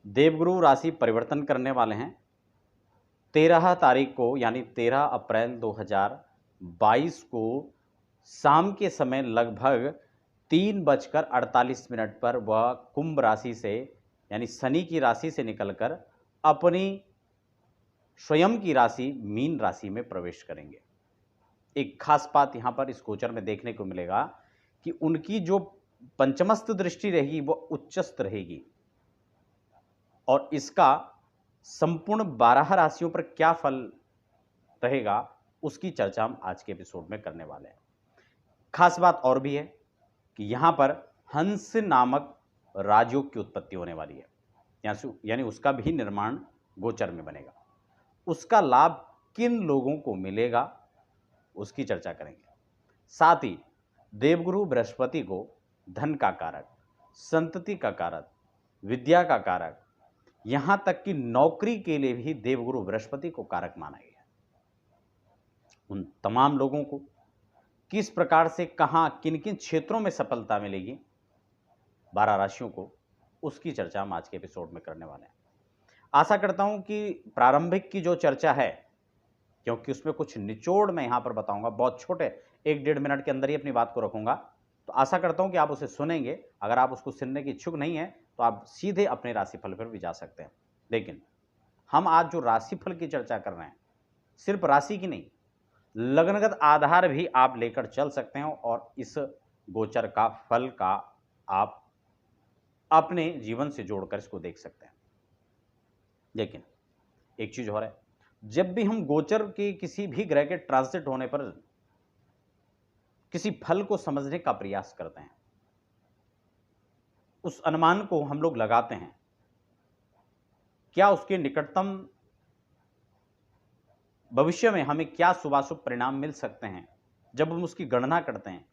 देवगुरु राशि परिवर्तन करने वाले हैं 13 तारीख को, यानी 13 अप्रैल 2022 को शाम के समय लगभग 3:48 पर वह कुंभ राशि से, यानी शनि की राशि से निकलकर अपनी स्वयं की राशि मीन राशि में प्रवेश करेंगे। एक खास बात यहाँ पर इस गोचर में देखने को मिलेगा कि उनकी जो पंचमस्थ दृष्टि रहेगी वो उच्चस्थ रहेगी, और इसका संपूर्ण 12 राशियों पर क्या फल रहेगा उसकी चर्चा हम आज के एपिसोड में करने वाले हैं। खास बात और भी है कि यहाँ पर हंस नामक राजयोग की उत्पत्ति होने वाली है, यानी उसका भी निर्माण गोचर में बनेगा। उसका लाभ किन लोगों को मिलेगा उसकी चर्चा करेंगे। साथ ही देवगुरु बृहस्पति को धन का कारक, संतति का कारक, विद्या का कारक, यहां तक कि नौकरी के लिए भी देवगुरु बृहस्पति को कारक माना गया है। उन तमाम लोगों को किस प्रकार से, कहां, किन किन क्षेत्रों में सफलता मिलेगी 12 राशियों को, उसकी चर्चा हम आज के एपिसोड में करने वाले हैं। आशा करता हूं कि प्रारंभिक की जो चर्चा है, क्योंकि उसमें कुछ निचोड़ मैं यहां पर बताऊंगा, बहुत छोटे 1-1.5 मिनट के अंदर ही अपनी बात को रखूंगा, तो आशा करता हूं कि आप उसे सुनेंगे। अगर आप उसको सुनने की इच्छुक नहीं है तो आप सीधे अपने राशिफल पर भी जा सकते हैं। लेकिन हम आज जो राशिफल की चर्चा कर रहे हैं, सिर्फ राशि की नहीं, लग्नगत आधार भी आप लेकर चल सकते हैं और इस गोचर का फल का आप अपने जीवन से जोड़कर इसको देख सकते हैं। लेकिन एक चीज और है, जब भी हम गोचर के किसी भी ग्रह के ट्रांजिट होने पर किसी फल को समझने का प्रयास करते हैं, उस अनुमान को हम लोग लगाते हैं, क्या उसके निकटतम भविष्य में हमें क्या शुभाशुभ परिणाम मिल सकते हैं, जब हम उसकी गणना करते हैं,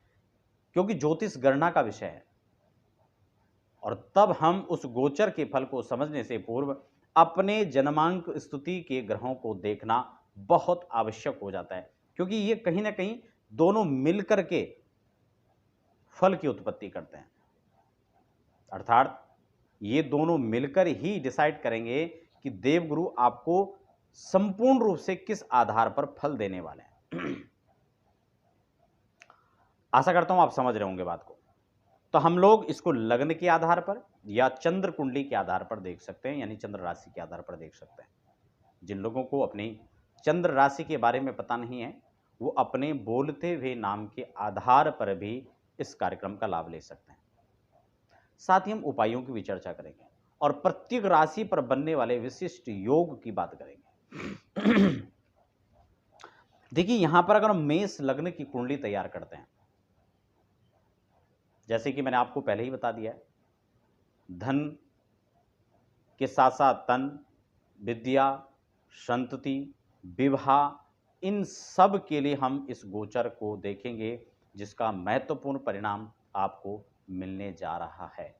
क्योंकि ज्योतिष गणना का विषय है। और तब हम उस गोचर के फल को समझने से पूर्व अपने जन्मांक स्थिति के ग्रहों को देखना बहुत आवश्यक हो जाता है, क्योंकि ये कहीं ना कहीं दोनों मिलकर के फल की उत्पत्ति करते हैं। अर्थात ये दोनों मिलकर ही डिसाइड करेंगे कि देवगुरु आपको संपूर्ण रूप से किस आधार पर फल देने वाले हैं। आशा करता हूं आप समझ रहे होंगे बात को। तो हम लोग इसको लग्न के आधार पर या चंद्र कुंडली के आधार पर देख सकते हैं, यानी चंद्र राशि के आधार पर देख सकते हैं। जिन लोगों को अपनी चंद्र राशि के बारे में पता नहीं है, वो अपने बोलते हुए नाम के आधार पर भी इस कार्यक्रम का लाभ ले सकते हैं। साथ ही हम उपायों की भी चर्चा करेंगे और प्रत्येक राशि पर बनने वाले विशिष्ट योग की बात करेंगे। देखिए, यहां पर अगर हम मेष लग्न की कुंडली तैयार करते हैं, जैसे कि मैंने आपको पहले ही बता दिया है, धन के साथ साथ तन, विद्या, संतति, विवाह, इन सब के लिए हम इस गोचर को देखेंगे, जिसका महत्वपूर्ण परिणाम आपको मिलने जा रहा है।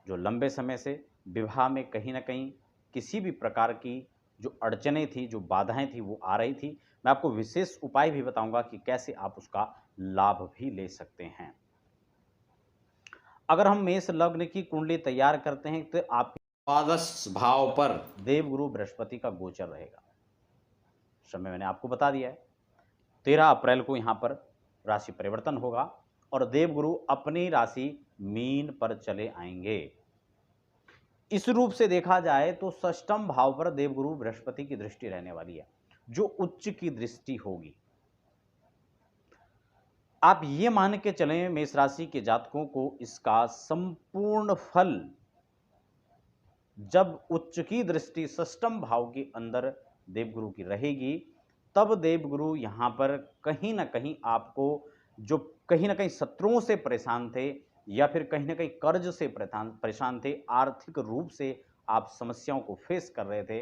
जो लंबे समय से विवाह में कहीं ना कहीं किसी भी प्रकार की जो अड़चनें थी, जो बाधाएं थी, वो आ रही थी, मैं आपको विशेष उपाय भी बताऊंगा कि कैसे आप उसका लाभ भी ले सकते हैं। अगर हम मेष लग्न की कुंडली तैयार करते हैं तो आपके द्वादश भाव पर देवगुरु बृहस्पति का गोचर रहेगा। समय मैंने आपको बता दिया है, 13 अप्रैल को यहां पर राशि परिवर्तन होगा और देवगुरु अपनी राशि मीन पर चले आएंगे। इस रूप से देखा जाए तो षष्ठम भाव पर देवगुरु बृहस्पति की दृष्टि रहने वाली है, जो उच्च की दृष्टि होगी। आप ये मान के चलें मेष राशि के जातकों को इसका संपूर्ण फल, जब उच्च की दृष्टि षष्ठम भाव के अंदर देवगुरु की रहेगी, तब देवगुरु यहां पर कहीं ना कहीं आपको, जो कहीं ना कहीं शत्रुओं से परेशान थे या फिर कहीं ना कहीं कर्ज से परेशान थे, आर्थिक रूप से आप समस्याओं को फेस कर रहे थे,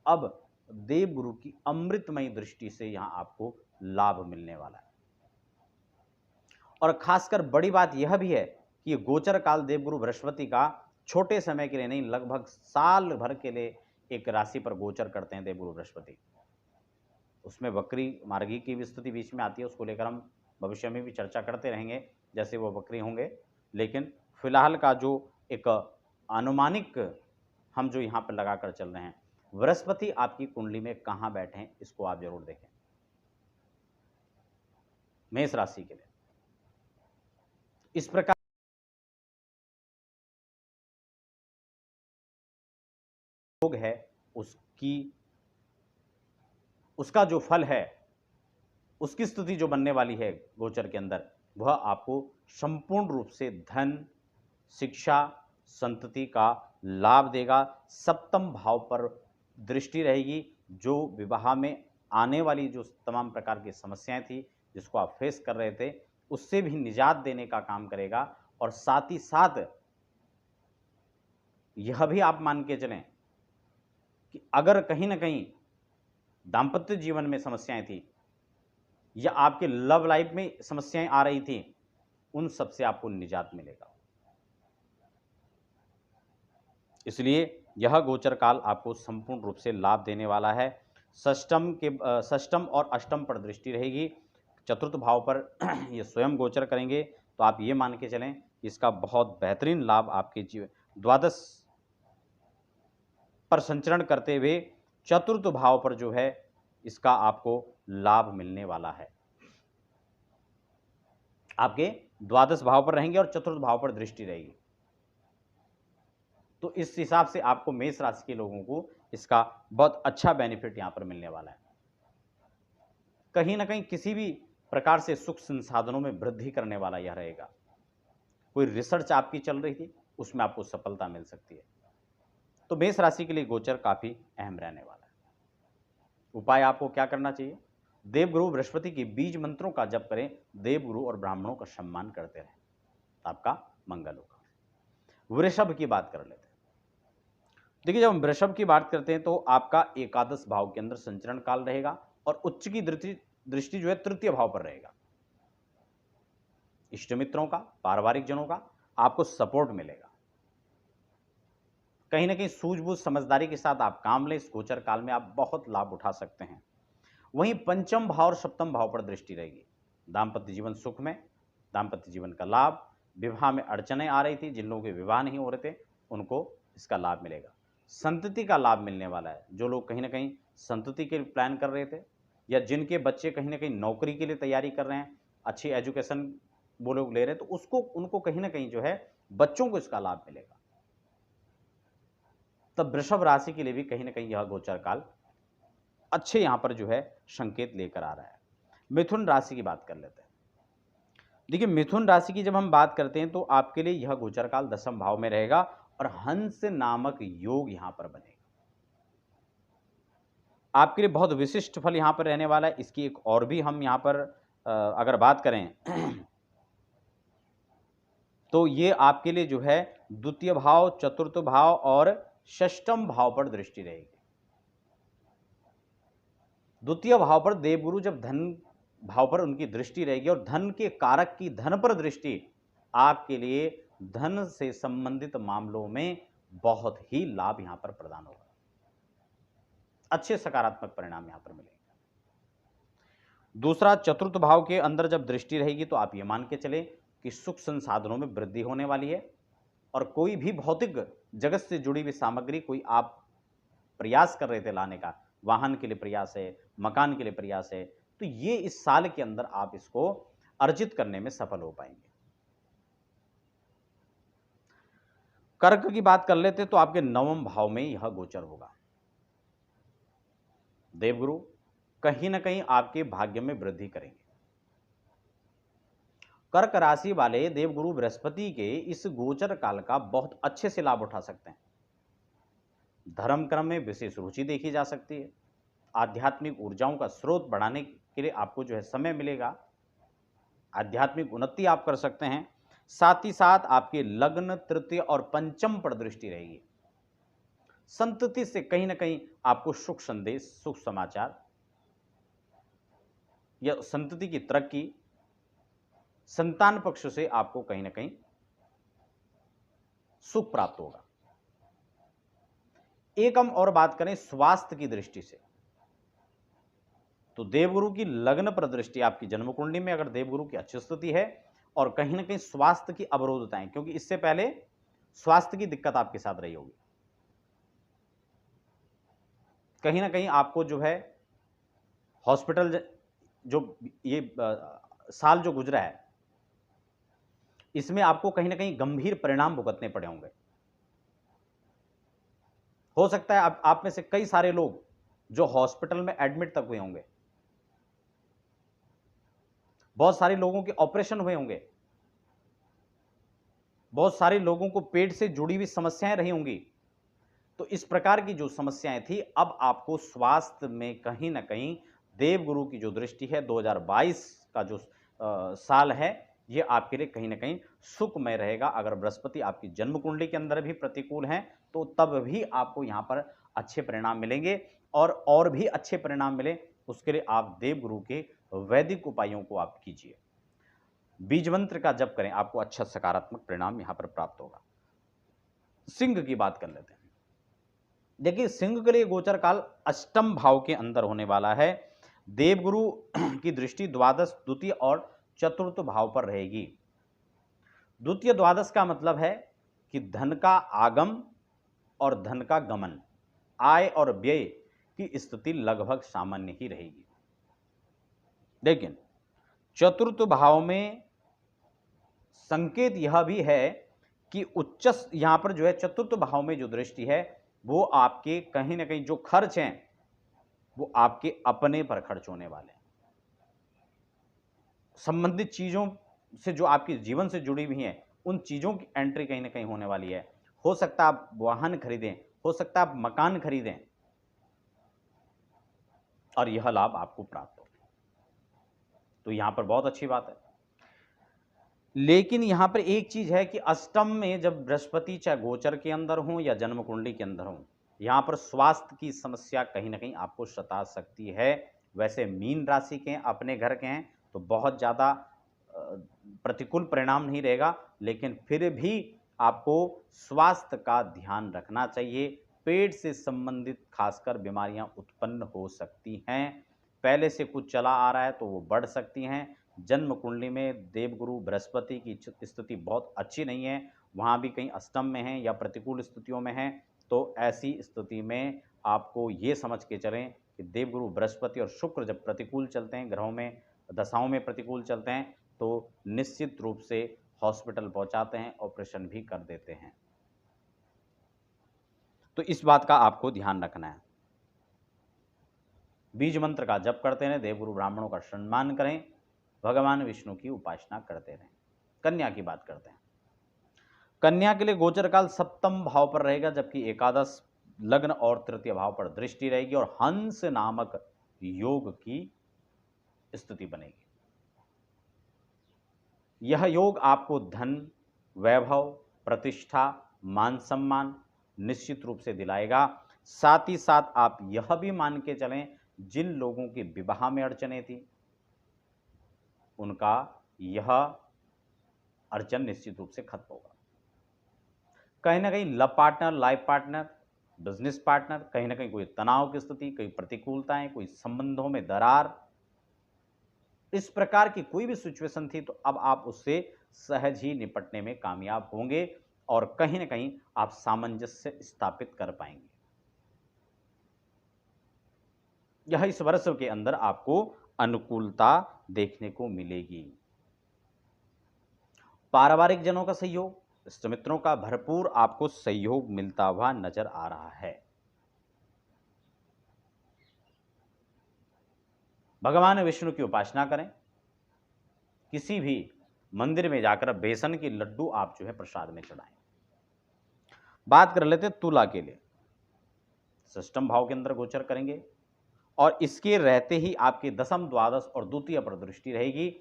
अब देवगुरु की अमृतमयी दृष्टि से यहां आपको लाभ मिलने वाला है। और खासकर बड़ी बात यह भी है कि गोचर काल देवगुरु बृहस्पति का छोटे समय के लिए नहीं, लगभग साल भर के लिए एक राशि पर गोचर करते हैं देवगुरु बृहस्पति। उसमें वक्री मार्गी की भी स्थिति बीच में आती है, उसको लेकर हम भविष्य में भी चर्चा करते रहेंगे जैसे वो वक्री होंगे। लेकिन फिलहाल का जो एक अनुमानिक हम जो यहाँ पर लगाकर चल रहे हैं, बृहस्पति आपकी कुंडली में कहाँ बैठे हैं, इसको आप जरूर देखें। मेष राशि के लिए इस प्रकार योग है, उसका जो फल है, उसकी स्थिति जो बनने वाली है गोचर के अंदर, वह आपको संपूर्ण रूप से धन, शिक्षा, संतति का लाभ देगा। सप्तम भाव पर दृष्टि रहेगी, जो विवाह में आने वाली जो तमाम प्रकार की समस्याएं थी, जिसको आप फेस कर रहे थे, उससे भी निजात देने का काम करेगा। और साथ ही साथ यह भी आप मान के चलें कि अगर कहीं ना कहीं दाम्पत्य जीवन में समस्याएं थी या आपके लव लाइफ में समस्याएं आ रही थी, उन सब से आपको निजात मिलेगा। इसलिए यह गोचर काल आपको संपूर्ण रूप से लाभ देने वाला है। षष्टम और अष्टम पर दृष्टि रहेगी, चतुर्थ भाव पर ये स्वयं गोचर करेंगे, तो आप ये मान के चलें इसका बहुत बेहतरीन लाभ आपके जीवन द्वादश पर संचरण करते हुए चतुर्थ भाव पर जो है इसका आपको लाभ मिलने वाला है। आपके द्वादश भाव पर रहेंगे और चतुर्थ भाव पर दृष्टि रहेगी, तो इस हिसाब से आपको मेष राशि के लोगों को इसका बहुत अच्छा बेनिफिट यहां पर मिलने वाला है। कहीं ना कहीं किसी भी प्रकार से सुख संसाधनों में वृद्धि करने वाला यह रहेगा। कोई रिसर्च आपकी चल रही थी, उसमें आपको सफलता मिल सकती है। तो मेष राशि के लिए गोचर काफी अहम रहने वाला है। उपाय आपको क्या करना चाहिए? देवगुरु बृहस्पति के बीज मंत्रों का जप करें, देवगुरु और ब्राह्मणों का सम्मान करते रहें, आपका मंगल होगा। वृषभ की बात कर लेते हैं। देखिए, जब हम वृषभ की बात करते हैं तो आपका एकादश भाव के अंदर संचरण काल रहेगा और उच्च की दृष्टि जो है तृतीय भाव पर रहेगा। इष्ट मित्रों का, पारिवारिक जनों का आपको सपोर्ट मिलेगा। कहीं ना कहीं सूझबूझ समझदारी के साथ आप काम लें, इस गोचर काल में आप बहुत लाभ उठा सकते हैं। वहीं पंचम भाव और सप्तम भाव पर दृष्टि रहेगी। दाम्पत्य जीवन सुख में, दाम्पत्य जीवन का लाभ, विवाह में अड़चनें आ रही थी, जिन लोगों के विवाह नहीं हो रहे थे उनको इसका लाभ मिलेगा। संतति का लाभ मिलने वाला है। जो लोग कहीं ना कहीं संतति के प्लान कर रहे थे या जिनके बच्चे कहीं ना कहीं नौकरी के लिए तैयारी कर रहे हैं, अच्छी एजुकेशन वो लोग ले रहे हैं, तो उनको कहीं ना कहीं जो है बच्चों को इसका लाभ मिलेगा। तब वृषभ राशि के लिए भी कहीं ना कहीं यह गोचर काल अच्छे यहां पर जो है संकेत लेकर आ रहा है। मिथुन राशि की बात कर लेते हैं। देखिए, मिथुन राशि की जब हम बात करते हैं तो आपके लिए यह गोचर काल दसम भाव में रहेगा और हंस नामक योग यहां पर बनेगा। आपके लिए बहुत विशिष्ट फल यहां पर रहने वाला है। इसकी एक और भी हम यहां पर अगर बात करें तो ये आपके लिए जो है द्वितीय भाव, चतुर्थ भाव और षष्ठम भाव पर दृष्टि रहेगी। द्वितीय भाव पर देवगुरु जब धन भाव पर उनकी दृष्टि रहेगी और धन के कारक की धन पर दृष्टि, आपके लिए धन से संबंधित मामलों में बहुत ही लाभ यहां पर प्रदान होगा। अच्छे सकारात्मक परिणाम यहां पर मिलेंगे। दूसरा, चतुर्थ भाव के अंदर जब दृष्टि रहेगी तो आप ये मान के चले कि सुख संसाधनों में वृद्धि होने वाली है और कोई भी भौतिक जगत से जुड़ी हुई सामग्री कोई आप प्रयास कर रहे थे लाने का, वाहन के लिए प्रयास है, मकान के लिए प्रयास है, तो ये इस साल के अंदर आप इसको अर्जित करने में सफल हो पाएंगे। कर्क की बात कर लेते तो आपके नवम भाव में यह गोचर होगा। देवगुरु कहीं ना कहीं आपके भाग्य में वृद्धि करेंगे। कर्क राशि वाले देवगुरु बृहस्पति के इस गोचर काल का बहुत अच्छे से लाभ उठा सकते हैं। धर्म कर्म में विशेष रुचि देखी जा सकती है। आध्यात्मिक ऊर्जाओं का स्रोत बढ़ाने के लिए आपको जो है समय मिलेगा। आध्यात्मिक उन्नति आप कर सकते हैं। साथ ही साथ आपके लग्न, तृतीय और पंचम पर दृष्टि रहेगी। संतति से कहीं ना कहीं आपको सुख संदेश, सुख समाचार या संतति की तरक्की, संतान पक्ष से आपको कहीं ना कहीं सुख प्राप्त होगा। एक हम और बात करें स्वास्थ्य की दृष्टि से, तो देवगुरु की लग्न पर दृष्टि, आपकी जन्म कुंडली में अगर देवगुरु की अच्छी स्थिति है और कहीं ना कहीं स्वास्थ्य की अवरोधताएं, क्योंकि इससे पहले स्वास्थ्य की दिक्कत आपके साथ रही होगी, कहीं ना कहीं आपको जो है हॉस्पिटल, जो ये साल जो गुजरा है, इसमें आपको कहीं ना कहीं गंभीर परिणाम भुगतने पड़े होंगे। हो सकता है आप में से कई सारे लोग जो हॉस्पिटल में एडमिट तक हुए होंगे, बहुत सारे लोगों के ऑपरेशन हुए होंगे, बहुत सारे लोगों को पेट से जुड़ी हुई समस्याएं रही होंगी। तो इस प्रकार की जो समस्याएं थी, अब आपको स्वास्थ्य में कहीं ना कहीं देवगुरु की जो दृष्टि है, 2022 का जो साल है, ये आपके लिए कहीं ना कहीं सुखमय रहेगा। अगर बृहस्पति आपकी जन्म कुंडली के अंदर भी प्रतिकूल हैं, तो तब भी आपको यहां पर अच्छे परिणाम मिलेंगे, और भी अच्छे परिणाम मिले उसके लिए आप देवगुरु के वैदिक उपायों को आप कीजिए, बीज मंत्र का जप करें, आपको अच्छा सकारात्मक परिणाम यहां पर प्राप्त होगा। सिंह की बात कर लेते हैं। देखिए, सिंह के लिए गोचर काल अष्टम भाव के अंदर होने वाला है। देवगुरु की दृष्टि द्वादश, द्वितीय और चतुर्थ भाव पर रहेगी। द्वितीय द्वादश का मतलब है कि धन का आगम और धन का गमन, आय और व्यय की स्थिति लगभग सामान्य ही रहेगी। लेकिन चतुर्थ भाव में संकेत यह भी है कि उच्च, यहां पर जो है चतुर्थ भाव में जो दृष्टि है, वो आपके कहीं ना कहीं जो खर्च हैं, वो आपके अपने पर खर्च होने वाले हैं। संबंधित चीजों से जो आपके जीवन से जुड़ी हुई हैं, उन चीजों की एंट्री कहीं ना कहीं होने वाली है। हो सकता है आप वाहन खरीदें, हो सकता है आप मकान खरीदें, और यह लाभ आपको प्राप्त हो। तो यहां पर बहुत अच्छी बात है। लेकिन यहां पर एक चीज है कि अष्टम में जब बृहस्पति चाहे गोचर के अंदर हो या जन्म कुंडली के अंदर हो, यहां पर स्वास्थ्य की समस्या कहीं ना कहीं आपको सता सकती है। वैसे मीन राशि के हैं, अपने घर के हैं, तो बहुत ज्यादा प्रतिकूल परिणाम नहीं रहेगा, लेकिन फिर भी आपको स्वास्थ्य का ध्यान रखना चाहिए। पेट से संबंधित खासकर बीमारियां उत्पन्न हो सकती हैं। पहले से कुछ चला आ रहा है तो वो बढ़ सकती हैं। जन्म कुंडली में देवगुरु बृहस्पति की स्थिति बहुत अच्छी नहीं है, वहाँ भी कहीं अष्टम में है या प्रतिकूल स्थितियों में है। तो ऐसी स्थिति में आपको ये समझ के चलें कि देवगुरु बृहस्पति और शुक्र जब प्रतिकूल चलते हैं, ग्रहों में दशाओं में प्रतिकूल चलते हैं, तो निश्चित रूप से हॉस्पिटल पहुंचाते हैं, ऑपरेशन भी कर देते हैं। तो इस बात का आपको ध्यान रखना है। बीज मंत्र का जप करते रहें, देवगुरु ब्राह्मणों का सम्मान करें, भगवान विष्णु की उपासना करते रहें। कन्या की बात करते हैं। कन्या के लिए गोचर काल सप्तम भाव पर रहेगा, जबकि एकादश लग्न और तृतीय भाव पर दृष्टि रहेगी और हंस नामक योग की स्थिति बनेगी। यह योग आपको धन, वैभव, प्रतिष्ठा, मान सम्मान निश्चित रूप से दिलाएगा। साथ ही साथ आप यह भी मान के चलें, जिन लोगों की विवाह में अड़चने थी, उनका यह अड़चन निश्चित रूप से खत्म होगा। कहीं ना कहीं love partner, life partner, business partner, कहीं ना कहीं कोई तनाव की स्थिति, कोई प्रतिकूलताएं, कोई संबंधों में दरार, इस प्रकार की कोई भी सिचुएशन थी, तो अब आप उससे सहज ही निपटने में कामयाब होंगे और कहीं ना कहीं आप सामंजस्य स्थापित कर पाएंगे। यह इस वर्ष के अंदर आपको अनुकूलता देखने को मिलेगी। पारिवारिक जनों का सहयोग, इष्ट मित्रों का भरपूर आपको सहयोग मिलता हुआ नजर आ रहा है। भगवान विष्णु की उपासना करें। किसी भी मंदिर में जाकर बेसन के लड्डू आप जो है प्रसाद में चढ़ाएं। बात कर लेते हैं तुला के लिए। षष्ठम भाव के अंदर गोचर करेंगे और इसके रहते ही आपके दशम, द्वादश और द्वितीय पर दृष्टि रहेगी।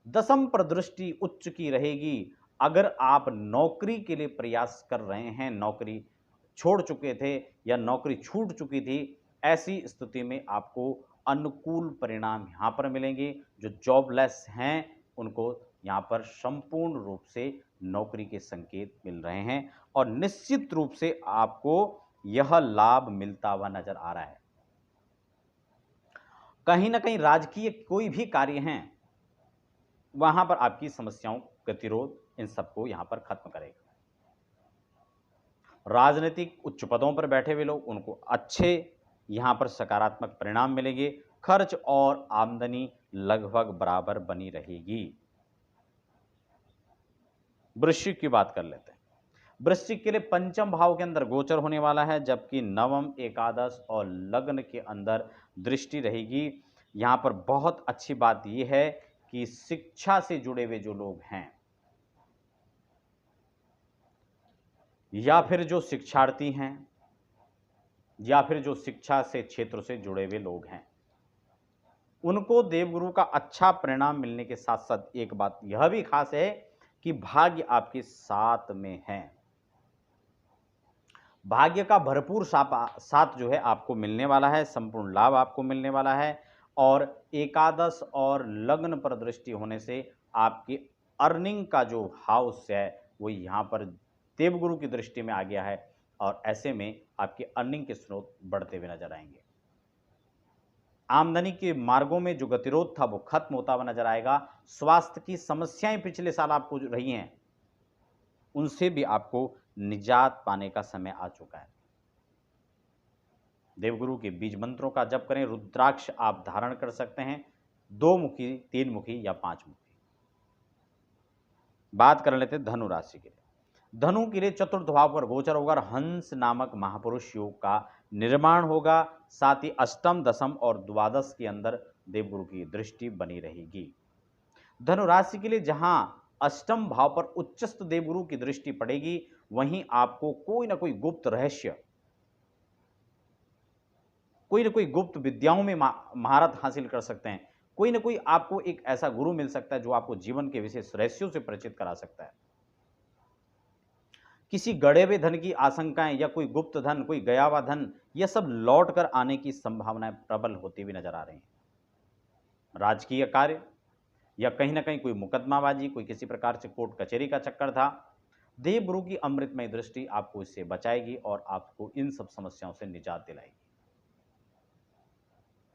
दशम पर दृष्टि उच्च की रहेगी। अगर आप नौकरी के लिए प्रयास कर रहे हैं, नौकरी छोड़ चुके थे या नौकरी छूट चुकी थी, ऐसी स्थिति में आपको अनुकूल परिणाम यहां पर मिलेंगे। जो जॉबलेस हैं उनको यहां पर संपूर्ण रूप से नौकरी के संकेत मिल रहे हैं और निश्चित रूप से आपको यह लाभ मिलता हुआ नजर आ रहा है। कहीं ना कहीं राजकीय कोई भी कार्य हैं, वहां पर आपकी समस्याओं, गतिरोध, इन सबको यहां पर खत्म करेगा। राजनीतिक उच्च पदों पर बैठे हुए लोग, उनको अच्छे यहाँ पर सकारात्मक परिणाम मिलेंगे। खर्च और आमदनी लगभग बराबर बनी रहेगी। वृश्चिक की बात कर लेते हैं। वृश्चिक के लिए पंचम भाव के अंदर गोचर होने वाला है, जबकि नवम, एकादश और लग्न के अंदर दृष्टि रहेगी। यहां पर बहुत अच्छी बात यह है कि शिक्षा से जुड़े हुए जो लोग हैं या फिर जो शिक्षार्थी हैं या फिर जो शिक्षा से क्षेत्र से जुड़े हुए लोग हैं, उनको देवगुरु का अच्छा परिणाम मिलने के साथ साथ एक बात यह भी खास है कि भाग्य आपके साथ में है। भाग्य का भरपूर साथ जो है आपको मिलने वाला है, संपूर्ण लाभ आपको मिलने वाला है। और एकादश और लग्न पर दृष्टि होने से आपकी अर्निंग का जो हाउस है वो यहाँ पर देवगुरु की दृष्टि में आ गया है, और ऐसे में आपकी अर्निंग के स्रोत बढ़ते हुए नजर आएंगे। आमदनी के मार्गों में जो गतिरोध था वो खत्म होता हुआ नजर आएगा। स्वास्थ्य की समस्याएं पिछले साल आपको जो रही हैं उनसे भी आपको निजात पाने का समय आ चुका है। देवगुरु के बीज मंत्रों का जप करें। रुद्राक्ष आप धारण कर सकते हैं, 2 मुखी, 3 मुखी या 5 मुखी। बात कर लेते हैं धनु राशि के लिए। धनु के लिए चतुर्थ भाव पर गोचर होगा और हंस नामक महापुरुष योग का निर्माण होगा। साथ ही अष्टम, दशम और द्वादश के अंदर देवगुरु की दृष्टि बनी रहेगी। धनु राशि के लिए जहां अष्टम भाव पर उच्चस्थ देवगुरु की दृष्टि पड़ेगी, वहीं आपको कोई ना कोई गुप्त रहस्य, कोई ना कोई गुप्त विद्याओं में महारत हासिल कर सकते हैं। कोई ना कोई आपको एक ऐसा गुरु मिल सकता है जो आपको जीवन के विशेष रहस्यों से परिचित करा सकता है। किसी गड़े हुए धन की आशंकाएं या कोई गुप्त धन, कोई गया हुआ धन, यह सब लौट कर आने की संभावनाएं प्रबल होती हुई नजर आ रही हैं। राजकीय कार्य या कहीं ना कहीं कोई मुकदमाबाजी, कोई किसी प्रकार से कोर्ट कचहरी का चक्कर था, देवगुरु की अमृतमय दृष्टि आपको इससे बचाएगी और आपको इन सब समस्याओं से निजात दिलाएगी।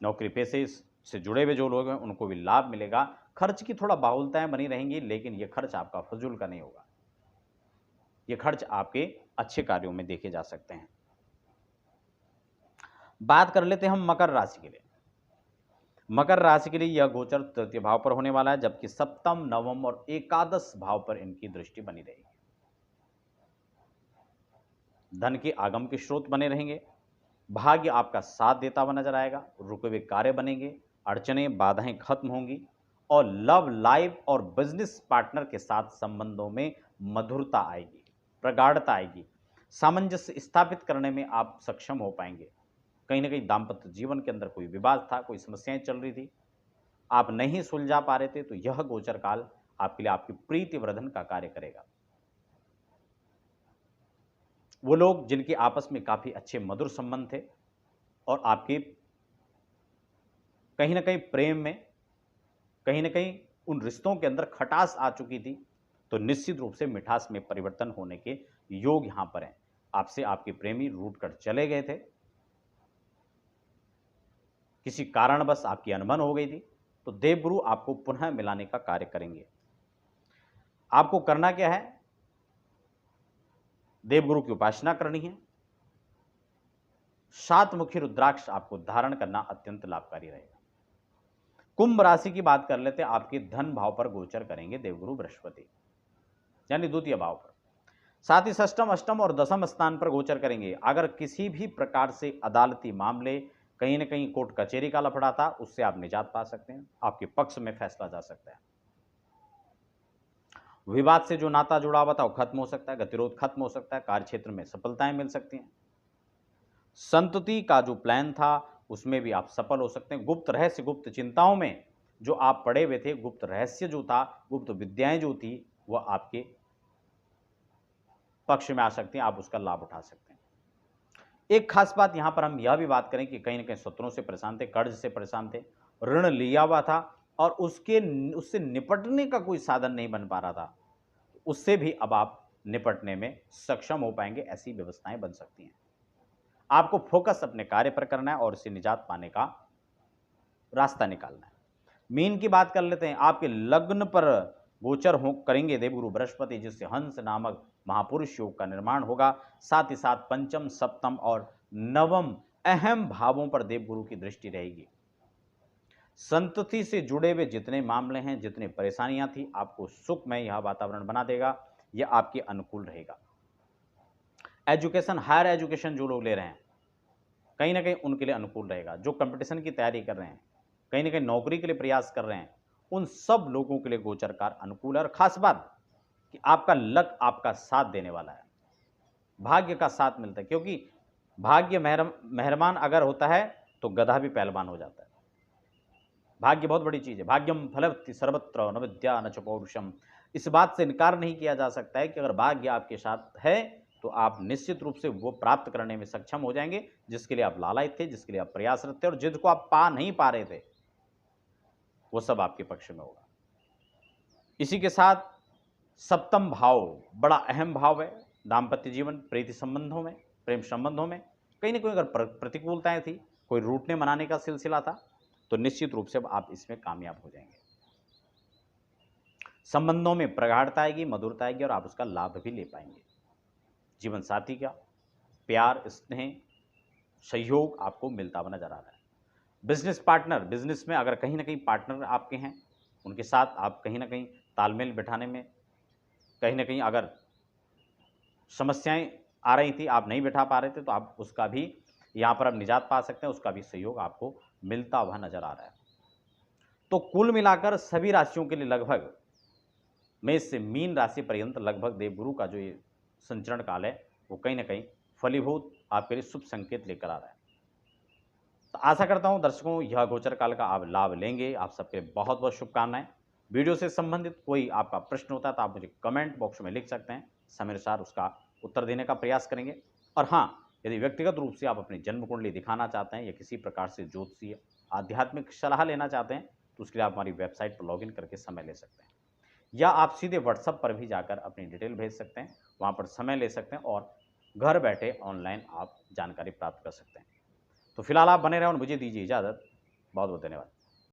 नौकरी पेशे से जुड़े हुए जो लोग हैं उनको भी लाभ मिलेगा। खर्च की थोड़ा बाहुलताएं बनी रहेंगी, लेकिन यह खर्च आपका फजूल का नहीं होगा। यह खर्च आपके अच्छे कार्यों में देखे जा सकते हैं। बात कर लेते हैं हम मकर राशि के लिए। मकर राशि के लिए यह गोचर तृतीय भाव पर होने वाला है, जबकि सप्तम, नवम और एकादश भाव पर इनकी दृष्टि बनी रहेगी। धन के आगम के स्रोत बने रहेंगे। भाग्य आपका साथ देता हुआ नजर आएगा। रुके हुए कार्य बनेंगे, अड़चनें, बाधाएं खत्म होंगी और लव लाइफ और बिजनेस पार्टनर के साथ संबंधों में मधुरता आएगी, प्रगाढ़ता आएगी। सामंजस्य स्थापित करने में आप सक्षम हो पाएंगे। कहीं ना कहीं दाम्पत्य जीवन के अंदर कोई विवाद था, कोई समस्याएं चल रही थी, आप नहीं सुलझा पा रहे थे, तो यह गोचर काल आपके लिए आपकी प्रीति वर्धन का कार्य करेगा। वो लोग जिनके आपस में काफी अच्छे मधुर संबंध थे और आपके कहीं ना कहीं प्रेम में, कहीं ना कहीं उन रिश्तों के अंदर खटास आ चुकी थी, तो निश्चित रूप से मिठास में परिवर्तन होने के योग यहां पर हैं। आपसे आपके प्रेमी रूठ कर चले गए थे, किसी कारणवश आपकी अनबन हो गई थी, तो देवगुरु आपको पुनः मिलाने का कार्य करेंगे। आपको करना क्या है? देवगुरु की उपासना करनी है। 7 मुखी रुद्राक्ष आपको धारण करना अत्यंत लाभकारी रहेगा। कुंभ राशि की बात कर लेते हैं। आपके धन भाव पर गोचर करेंगे देवगुरु बृहस्पति, यानी द्वितीय भाव पर। साथ ही षष्टम, अष्टम और दशम स्थान पर गोचर करेंगे। अगर किसी भी प्रकार से अदालती मामले, कहीं ना कहीं कोर्ट कचहरी का लफड़ा था, उससे आप निजात पा सकते हैं। आपके पक्ष में फैसला जा सकता है। विवाद से जो नाता जुड़ा हुआ था वो खत्म हो सकता है, गतिरोध खत्म हो सकता है, कार्य क्षेत्र में सफलताएं मिल सकती हैं। संतति का जो प्लान था उसमें भी आप सफल हो सकते हैं। गुप्त रहस्य, गुप्त चिंताओं में जो आप पड़े हुए थे, गुप्त रहस्य जो था, गुप्त विद्याएं जो थी, वह आपके पक्ष में आ सकती हैं, आप उसका लाभ उठा सकते हैं। एक खास बात यहां पर हम यह भी बात करें कि कहीं ना कहीं शत्रुओं से परेशान थे, कर्ज से परेशान थे, ऋण लिया हुआ था और उससे निपटने का कोई साधन नहीं बन पा रहा था, उससे भी अब आप निपटने में सक्षम हो पाएंगे। ऐसी व्यवस्थाएं बन सकती हैं। आपको फोकस अपने कार्य पर करना है और इससे निजात पाने का रास्ता निकालना है। मीन की बात कर लेते हैं। आपके लग्न पर गोचर करेंगे देवगुरु बृहस्पति, जिससे हंस नामक महापुरुष योग का निर्माण होगा। साथ ही साथ पंचम, सप्तम और नवम अहम भावों पर देवगुरु की दृष्टि रहेगी। संतति से जुड़े हुए जितने मामले हैं, जितनी परेशानियां थी, आपको सुखमय यह वातावरण बना देगा, यह आपके अनुकूल रहेगा। एजुकेशन, हायर एजुकेशन जो लोग ले रहे हैं, कहीं ना कहीं उनके लिए अनुकूल रहेगा। जो कंपटीशन की तैयारी कर रहे हैं, कहीं ना कहीं नौकरी के लिए प्रयास कर रहे हैं, उन सब लोगों के लिए गोचर कार अनुकूल है। और खास बात कि आपका लक आपका साथ देने वाला है, भाग्य का साथ मिलता है, क्योंकि भाग्य मेहरबान अगर होता है तो गधा भी पहलवान हो जाता है। भाग्य बहुत बड़ी चीज है। भाग्यम फलवति सर्वत्र न विद्या न च पौरुषम। इस बात से इनकार नहीं किया जा सकता है कि अगर भाग्य आपके साथ है तो आप निश्चित रूप से वो प्राप्त करने में सक्षम हो जाएंगे जिसके लिए आप लालायित थे, जिसके लिए आप प्रयासरत थे, और जिसको आप पा नहीं पा रहे थे वो सब आपके पक्ष में होगा। इसी के साथ सप्तम भाव बड़ा अहम भाव है। दाम्पत्य जीवन, प्रीति संबंधों में, प्रेम संबंधों में कहीं ना कहीं अगर प्रतिकूलताएं थी, कोई रूठने मनाने का सिलसिला था, तो निश्चित रूप से अब आप इसमें कामयाब हो जाएंगे। संबंधों में प्रगाढ़ता आएगी, मधुरता आएगी और आप उसका लाभ भी ले पाएंगे। जीवन साथी का प्यार, स्नेह, सहयोग आपको मिलता हुआ नजर आ रहा है। बिजनेस पार्टनर, बिजनेस में अगर कहीं ना कहीं पार्टनर आपके हैं, उनके साथ आप कहीं ना कहीं तालमेल बिठाने में कहीं ना कहीं अगर समस्याएं आ रही थी, आप नहीं बिठा पा रहे थे, तो आप उसका भी यहां पर अब निजात पा सकते हैं, उसका भी सहयोग आपको मिलता हुआ नजर आ रहा है। तो कुल मिलाकर सभी राशियों के लिए लगभग मेष से मीन राशि पर्यंत लगभग देवगुरु का जो ये संचरण काल है वो कहीं ना कहीं फलीभूत आपके लिए शुभ संकेत लेकर आ रहा है। तो आशा करता हूं दर्शकों यह गोचर काल का आप लाभ लेंगे। आप सबके बहुत बहुत शुभकामनाएं। वीडियो से संबंधित कोई आपका प्रश्न होता है तो आप मुझे कमेंट बॉक्स में लिख सकते हैं, समय अनुसार उसका उत्तर देने का प्रयास करेंगे। और हाँ, यदि व्यक्तिगत रूप से आप अपनी जन्म कुंडली दिखाना चाहते हैं या किसी प्रकार से ज्योतिषीय आध्यात्मिक सलाह लेना चाहते हैं तो उसके लिए आप हमारी वेबसाइट पर लॉगिन करके समय ले सकते हैं, या आप सीधे व्हाट्सएप पर भी जाकर अपनी डिटेल भेज सकते हैं, वहाँ पर समय ले सकते हैं और घर बैठे ऑनलाइन आप जानकारी प्राप्त कर सकते हैं। तो फिलहाल आप बने रहें और मुझे दीजिए इजाज़त। बहुत बहुत धन्यवाद।